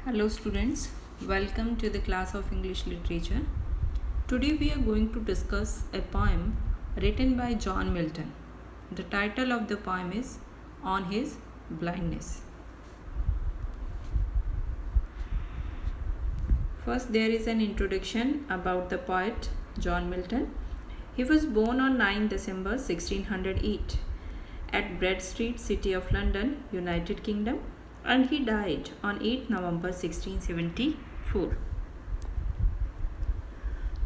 Hello students, welcome to the class of English Literature. Today we are going to discuss a poem written by John Milton. The title of the poem is On His Blindness. First there is an introduction about the poet John Milton. He was born on 9 December 1608 at Bread Street, City of London, United Kingdom, and he died on 8 November 1674.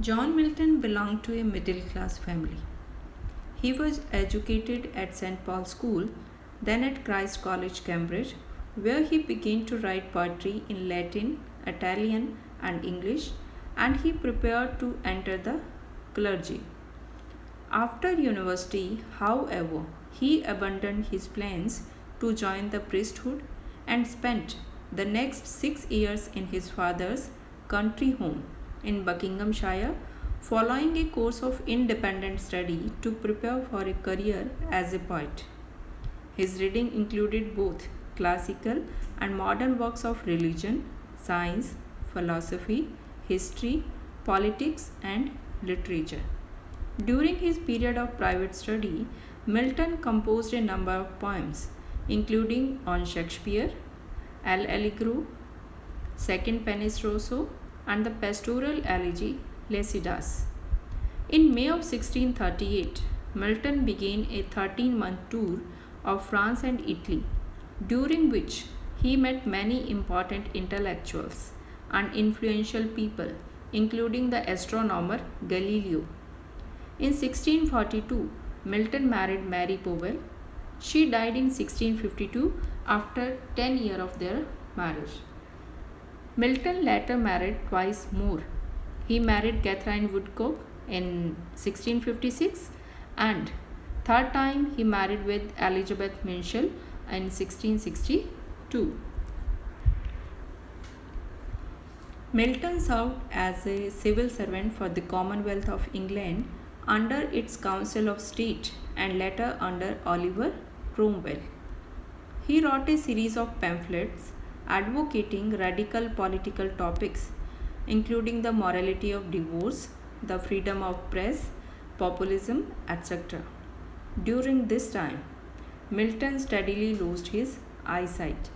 John Milton belonged to a middle class family. He was educated at St. Paul's School, then at Christ College, Cambridge, where he began to write poetry in Latin, Italian, and English, and he prepared to enter the clergy. After university, however, he abandoned his plans to join the priesthood and spent the next 6 years in his father's country home in Buckinghamshire, following a course of independent study to prepare for a career as a poet. His reading included both classical and modern works of religion, science, philosophy, history, politics, and literature. During his period of private study, Milton composed a number of poems, including On Shakespeare, L. Allegro, Second Penis Rosso, and the pastoral elegy Lycidas. In May of 1638, Milton began a 13-month tour of France and Italy, during which he met many important intellectuals and influential people, including the astronomer Galileo. In 1642, Milton married Mary Powell. She died in 1652 after 10 years of their marriage. Milton later married twice more. He married Catherine Woodcock in 1656 and third time he married with Elizabeth Minshall in 1662. Milton served as a civil servant for the Commonwealth of England under its Council of State and later under Oliver Cromwell. He wrote a series of pamphlets advocating radical political topics, including the morality of divorce, the freedom of press, populism, etc. During this time, Milton steadily lost his eyesight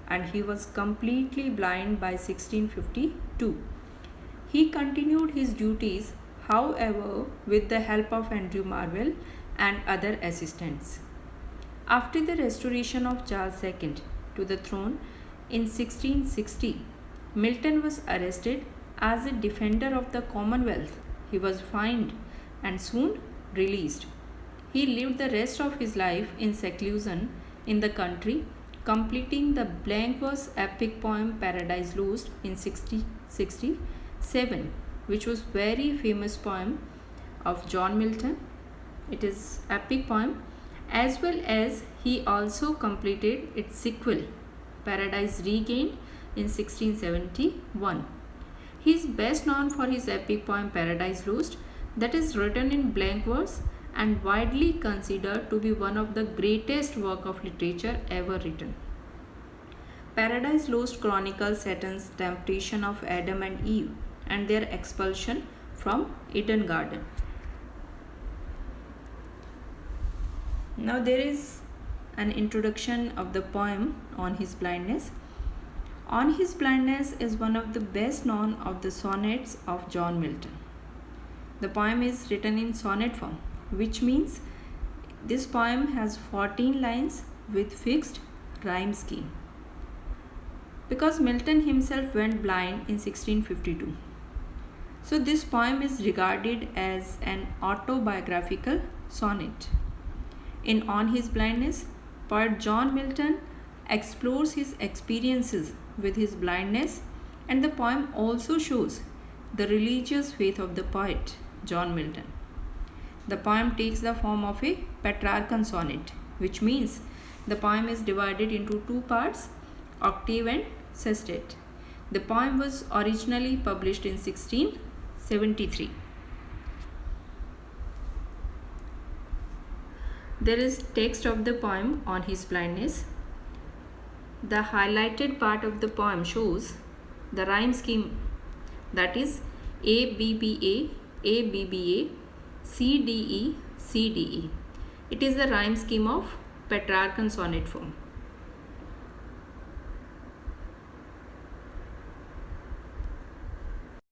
and he was completely blind by 1652. He continued his duties, however, with the help of Andrew Marvell and other assistants. After the restoration of Charles II to the throne in 1660, Milton was arrested as a defender of the Commonwealth. He was fined and soon released. He lived the rest of his life in seclusion in the country, completing the blank verse epic poem Paradise Lost in 1667, which was very famous poem of John Milton. It is epic poem, as well as he also completed its sequel Paradise Regained in 1671. He is best known for his epic poem Paradise Lost, that is written in blank verse and widely considered to be one of the greatest work of literature ever written. Paradise Lost chronicles Satan's temptation of Adam and Eve and their expulsion from Eden Garden. Now there is an introduction of the poem On His Blindness. On His Blindness is one of the best known of the sonnets of John Milton. The poem is written in sonnet form, which means this poem has 14 lines with fixed rhyme scheme. Because Milton himself went blind in 1652. So this poem is regarded as an autobiographical sonnet. In On His Blindness, poet John Milton explores his experiences with his blindness, and the poem also shows the religious faith of the poet John Milton. The poem takes the form of a Petrarchan sonnet, which means the poem is divided into two parts, octave and sestet. The poem was originally published in 1673. There is text of the poem On His Blindness. The highlighted part of the poem shows the rhyme scheme, that is ABBA, ABBA, CDE, CDE. It is the rhyme scheme of Petrarchan sonnet form.